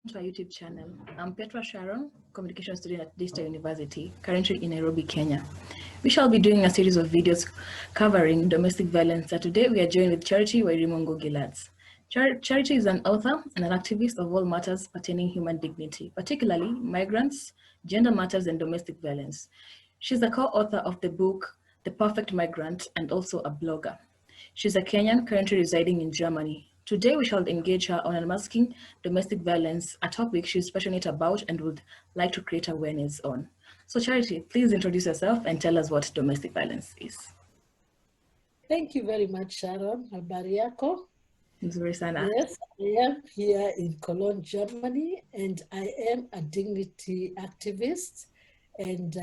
To our YouTube channel. I'm Petwa Sharon, communication student at Digital University, currently in Nairobi, Kenya. We shall be doing a series of videos covering domestic violence. And today we are joined with Wairimu Ngugi-Latz. Charity is an author and an activist of all matters pertaining human dignity, particularly migrants, gender matters, and domestic violence. She's the co-author of the book The Perfect Migrant and also a blogger. She's a Kenyan currently residing in Germany. Today we shall engage her on unmasking domestic violence, a topic she's passionate about and would like to create awareness on. So Charity, please introduce yourself and tell us what domestic violence is. Thank you very much, Sharon. Habari yako? Nzuri sana. Yes, I am here in Cologne, Germany, and I am a dignity activist. And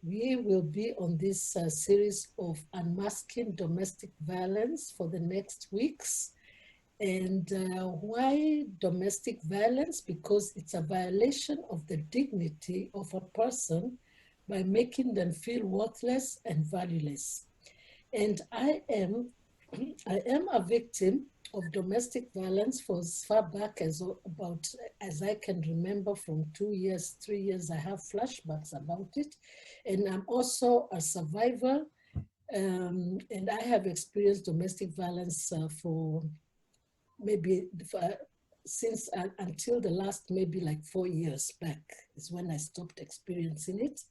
we will be on this series of unmasking domestic violence for the next weeks. And why domestic violence? Because it's a violation of the dignity of a person by making them feel worthless and valueless. And I am a victim of domestic violence for as far back as I can remember, from 2 years, 3 years. I have flashbacks about it. And I'm also a survivor. And I have experienced domestic violence for maybe since until the last maybe like 4 years back is when I stopped experiencing it.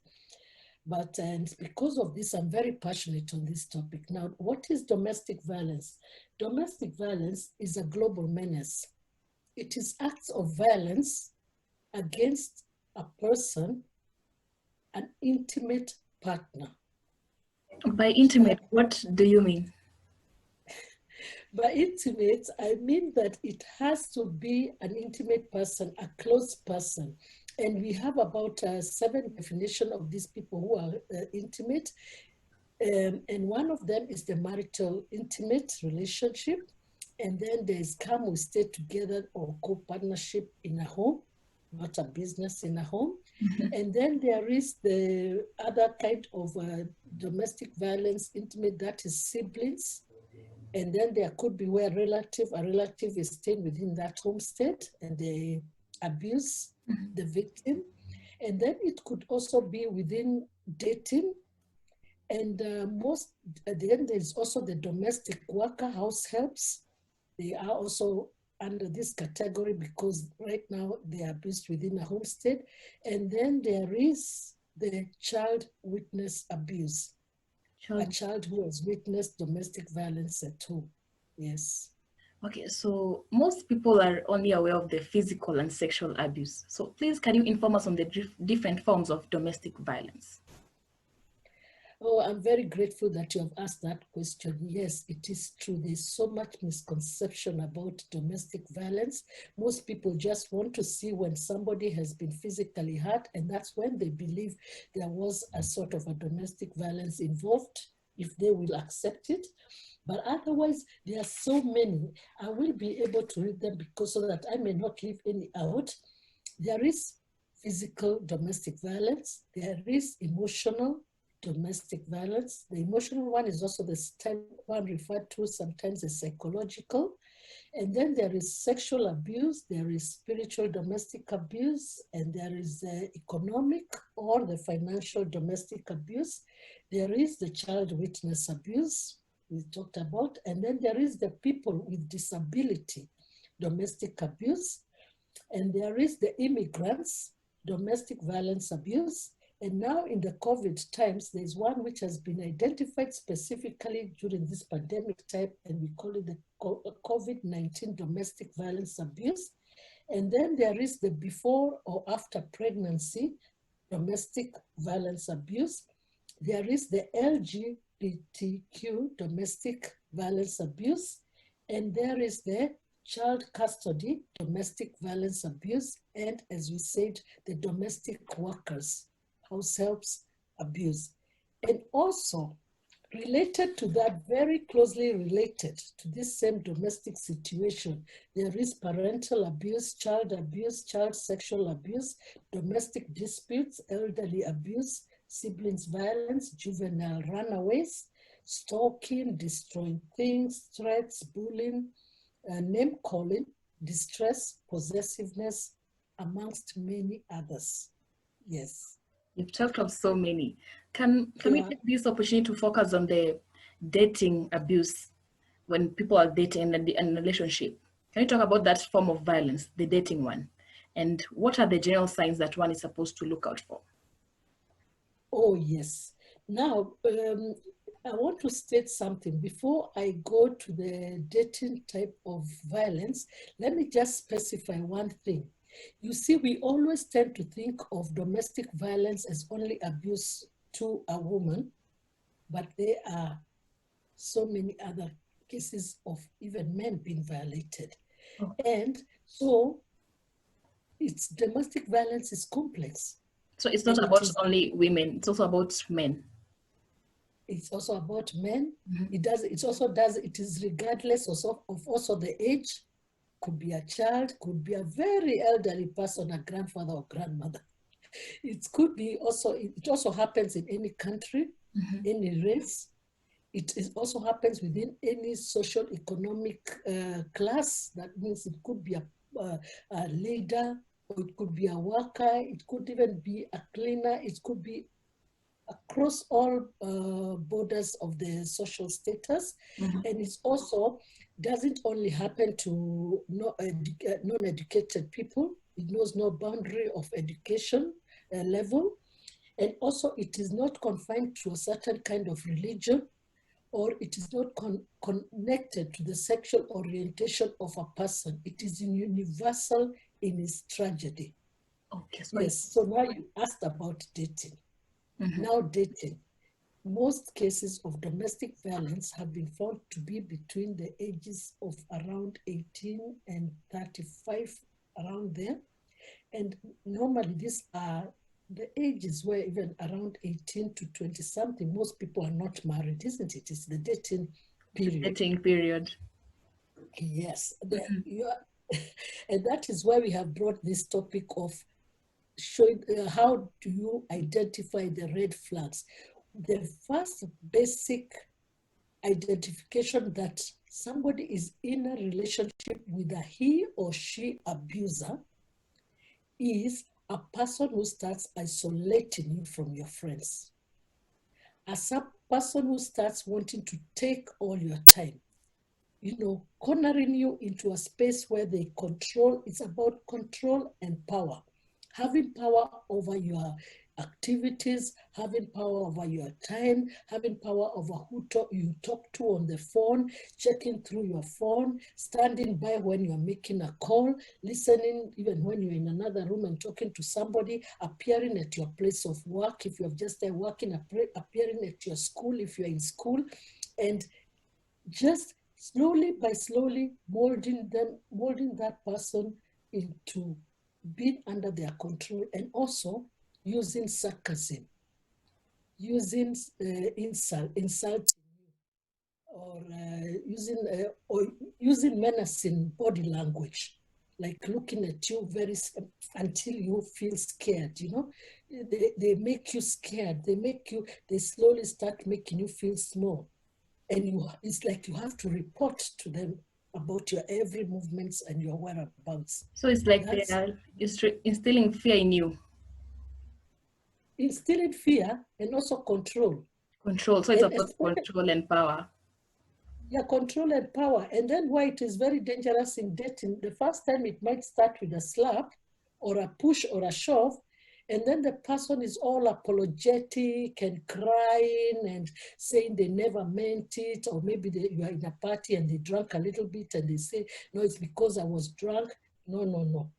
But and because of this, I'm very passionate on this topic. Now, what is domestic violence? Domestic violence is a global menace. It is acts of violence against a person, an intimate partner. By intimate, what do you mean? By intimate, I mean that it has to be an intimate person, a close person. And we have about 7 definitions of these people who are intimate. And one of them is the marital intimate relationship. And then there's come, we stay together, or co-partnership in a home, not a business, in a home. And then there is the other kind of domestic violence intimate, that is siblings. And then there could be where a relative is staying within that homestead and they abuse the victim. And then it could also be within dating. And then there's also the domestic worker, house helps. They are also under this category because right now they are abused within a homestead. And then there is the child witness abuse. A child who has witnessed domestic violence at home. Yes. Okay, so most people are only aware of the physical and sexual abuse. So please, can you inform us on the different forms of domestic violence? Oh, I'm very grateful that you have asked that question. Yes, it is true. There's so much misconception about domestic violence. Most people just want to see when somebody has been physically hurt, and that's when they believe there was a sort of a domestic violence involved, if they will accept it. But otherwise, there are so many. I will be able to read them because so that I may not leave any out. There is physical domestic violence. There is emotional domestic violence. The emotional one is also the one referred to sometimes as psychological. And then there is sexual abuse, there is spiritual domestic abuse, and there is economic or the financial domestic abuse. There is the child witness abuse we talked about, and then there is the people with disability domestic abuse, and there is the immigrants domestic violence abuse. And now in the COVID times, there's one which has been identified specifically during this pandemic time, and we call it the COVID-19 domestic violence abuse. And then there is the before or after pregnancy domestic violence abuse. There is the LGBTQ domestic violence abuse. And there is the child custody domestic violence abuse. And as we said, the domestic workers house helps abuse. And also related to that, very closely related to this same domestic situation, there is parental abuse, child sexual abuse, domestic disputes, elderly abuse, siblings violence, juvenile runaways, stalking, destroying things, threats, bullying, name calling, distress, possessiveness, amongst many others. Yes. You've talked of so many. Can we take this opportunity to focus on the dating abuse when people are dating and in a relationship? Can you talk about that form of violence, the dating one? And what are the general signs that one is supposed to look out for? Oh, yes. Now, I want to state something. Before I go to the dating type of violence, let me just specify one thing. You see, we always tend to think of domestic violence as only abuse to a woman, but there are so many other cases of even men being violated. Oh. And so it's domestic violence is complex. So it's not about only women, it's also about men. It's also about men. Mm-hmm. It is regardless of also the age. Could be a child, could be a very elderly person, a grandfather or grandmother. It also happens in any country, mm-hmm. any race. It also happens within any social economic class. That means it could be a leader, or it could be a worker, it could even be a cleaner, it could be across all borders of the social status. Mm-hmm. And it also doesn't only happen to non-educated people. It knows no boundary of education level. And also it is not confined to a certain kind of religion, or it is not connected to the sexual orientation of a person. It is universal in its tragedy. Okay, yes, so now you asked about dating. Mm-hmm. Now dating. Most cases of domestic violence have been found to be between the ages of around 18 and 35, around there. And normally these are the ages where even around 18 to 20 something, most people are not married, isn't it? It's the dating period. Dating period. Yes. And that is why we have brought this topic of showing how do you identify the red flags. The first basic identification that somebody is in a relationship with a he or she abuser is a person who starts isolating you from your friends. As a person who starts wanting to take all your time, cornering you into a space where they control. It's about control and power. Having power over your activities, having power over your time, having power over who you talk to on the phone, checking through your phone, standing by when you're making a call, listening even when you're in another room and talking to somebody, appearing at your place of work if you're just there working, appearing at your school if you're in school, and just slowly by slowly molding that person into being under their control, and also using sarcasm, using insulting, or using menacing body language, like looking at you until you feel scared. They make you scared. They slowly start making you feel small. And it's like you have to report to them about your every movements and your whereabouts. So it's like they are instilling fear in you. Instilling fear and also control. Control. So it's about control and power. Yeah, control and power. And then why it is very dangerous in dating, the first time it might start with a slap or a push or a shove, and then the person is all apologetic and crying and saying they never meant it, or maybe you are in a party and they drank a little bit and they say, no, it's because I was drunk. No.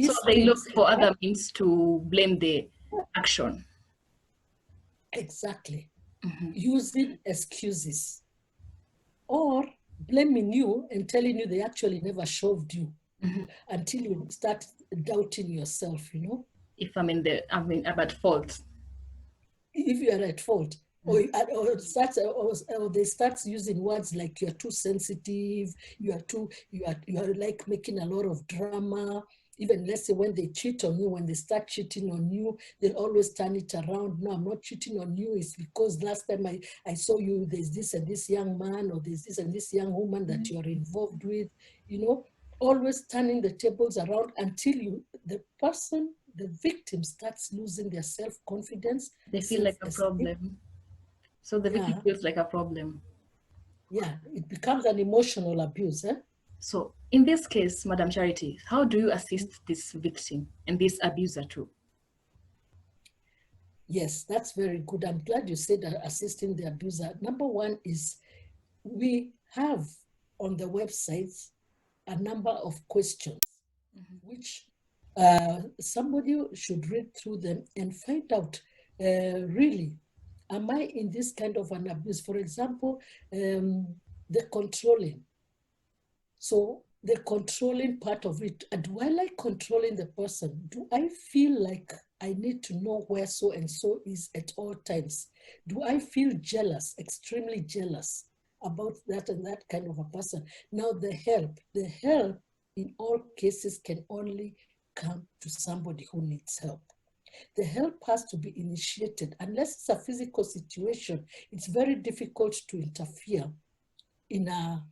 So they look for other means to blame the action. Exactly. Mm-hmm. Using excuses, or blaming you and telling you they actually never shoved you, mm-hmm. until you start doubting yourself, If I'm at fault. If you are at fault, mm-hmm. or they start using words like you're too sensitive, you are like making a lot of drama. Even let's say when they cheat on you, when they start cheating on you, they'll always turn it around. No, I'm not cheating on you. It's because last time I saw you, there's this and this young man, or there's this and this young woman that you're involved with, always turning the tables around until the person, the victim starts losing their self-confidence, They feel like a self-esteem. problem. So the victim Yeah, feels like a problem. yeah, it becomes an emotional abuse. Eh? So in this case, Madam Charity, how do you assist this victim and this abuser too? Yes, that's very good. I'm glad you said assisting the abuser. Number one is we have on the websites a number of questions which somebody should read through them and find out really, am I in this kind of an abuse? For example, the controlling. So the controlling part of it, do I like controlling the person? Do I feel like I need to know where so and so is at all times? Do I feel jealous, extremely jealous about that and that kind of a person? Now the help in all cases can only come to somebody who needs help. The help has to be initiated. Unless it's a physical situation, it's very difficult to interfere in a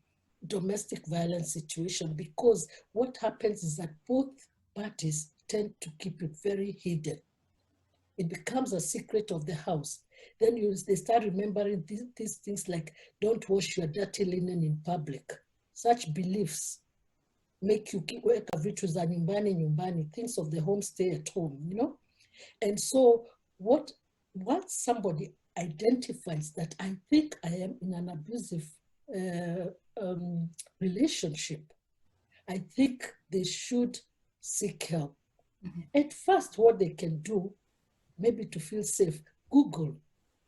domestic violence situation, because what happens is that both parties tend to keep it very hidden. It becomes a secret of the house. Then they start remembering these things like, don't wash your dirty linen in public. Such beliefs make you weka vitu za nyumbani nyumbani, things of the home, stay at home, you know? And so once somebody identifies that I think I am in an abusive relationship, I think they should seek help. At first, what they can do, maybe to feel safe, Google,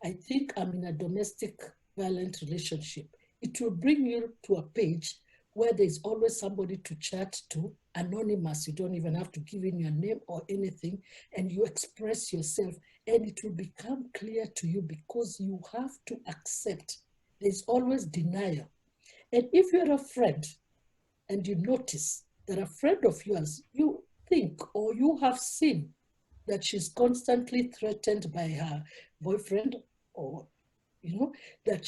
I think I'm in a domestic violent relationship. It will bring you to a page where there's always somebody to chat to, anonymous. You don't even have to give in your name or anything, and you express yourself, and it will become clear to you, because you have to accept there's always denial. And if you're a friend and you notice that a friend of yours, you think or you have seen that she's constantly threatened by her boyfriend, or that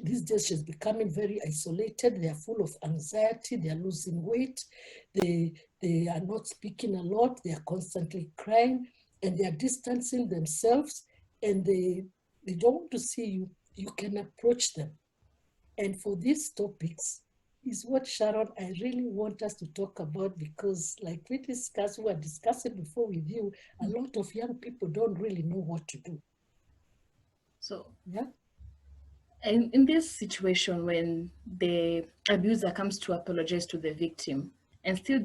these days she's becoming very isolated, they are full of anxiety, they are losing weight, they are not speaking a lot, they are constantly crying, and they are distancing themselves, and they don't want to see you, you can approach them. And for these topics is what, Sharon, I really want us to talk about, because like we were discussing before with you, a lot of young people don't really know what to do. So yeah. in this situation, when the abuser comes to apologize to the victim and still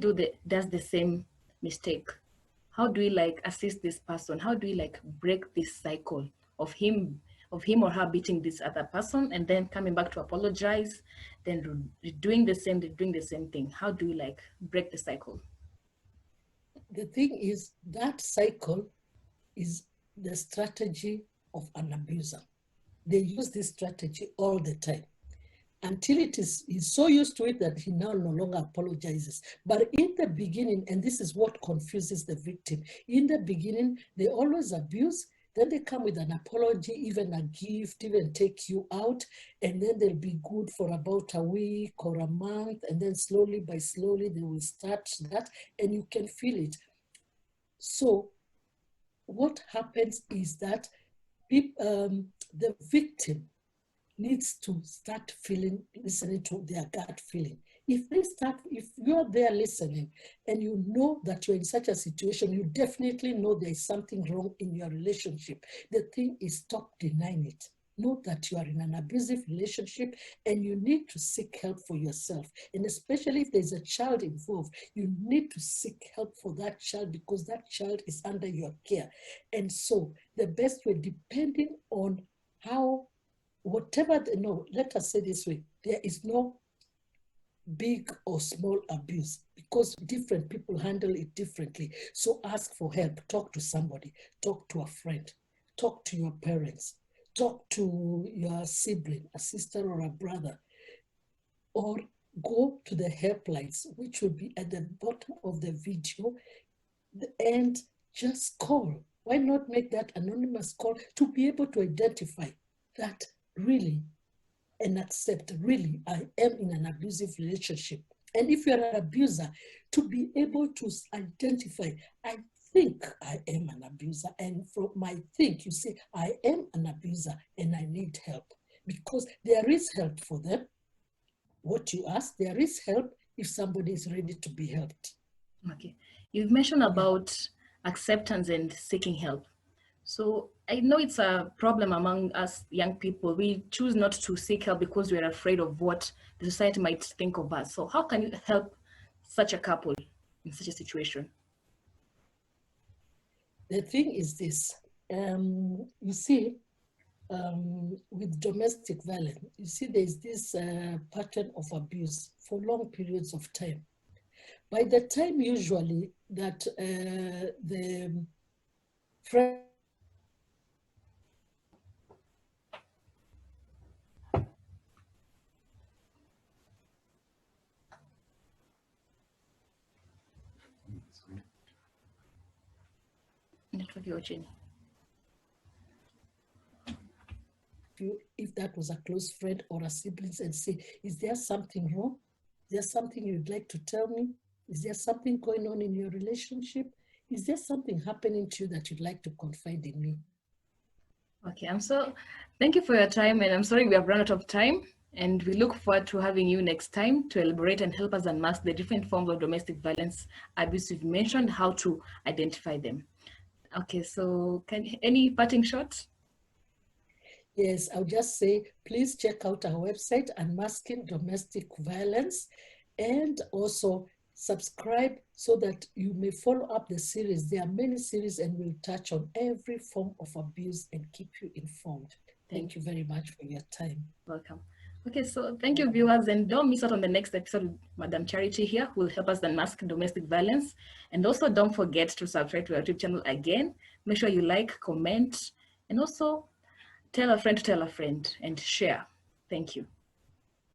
does the same mistake, how do we like assist this person? How do we like break this cycle of him or her beating this other person and then coming back to apologize, then doing the same thing? How do we like break the cycle? The thing is, that cycle is the strategy of an abuser. They use this strategy all the time until he's so used to it that he now no longer apologizes. But in the beginning, and this is what confuses the victim, in the beginning, they always abuse, then they come with an apology, even a gift, even take you out, and then they'll be good for about a week or a month, and then slowly by slowly, they will start that, and you can feel it. So what happens is that the victim needs to start listening to their gut feeling. If you're there listening and you know that you're in such a situation, you definitely know there's something wrong in your relationship. The thing is, stop denying it. Know that you are in an abusive relationship and you need to seek help for yourself. And especially if there's a child involved, you need to seek help for that child, because that child is under your care. And so the best way, depending on how, let us say this way, there is no big or small abuse, because different people handle it differently. So ask for help, talk to somebody, talk to a friend, talk to your parents, talk to your sibling, a sister or a brother, or go to the helplines, which will be at the bottom of the video, and just call. Why not make that anonymous call to be able to identify that really and accept, really, I am in an abusive relationship. And if you're an abuser, to be able to identify, I think I am an abuser. And from my think, you say, I am an abuser and I need help. Because there is help for them. What you ask, there is help if somebody is ready to be helped. Okay. You've mentioned about acceptance and seeking help. So I know it's a problem among us young people. We choose not to seek help because we're afraid of what the society might think of us. So how can you help such a couple in such a situation? The thing is this, you see, with domestic violence, you see there's this pattern of abuse for long periods of time. By the time usually that the friend if that was a close friend or a sibling, and say, is there something wrong? Is there something you'd like to tell me? Is there something going on in your relationship? Is there something happening to you that you'd like to confide in me? Okay, thank you for your time, and I'm sorry we have run out of time, and we look forward to having you next time to elaborate and help us unmask the different forms of domestic violence abuse you've mentioned, how to identify them. Okay, so any parting shots? Yes, I'll just say, please check out our website, Unmasking Domestic Violence, and also subscribe so that you may follow up the series. There are many series and we'll touch on every form of abuse and keep you informed. Thank you very much for your time. Welcome. Okay, so thank you, viewers, and don't miss out on the next episode with Madam Charity here, who will help us unmask domestic violence. And also don't forget to subscribe to our YouTube channel again. Make sure you like, comment, and also tell a friend to tell a friend and share. Thank you.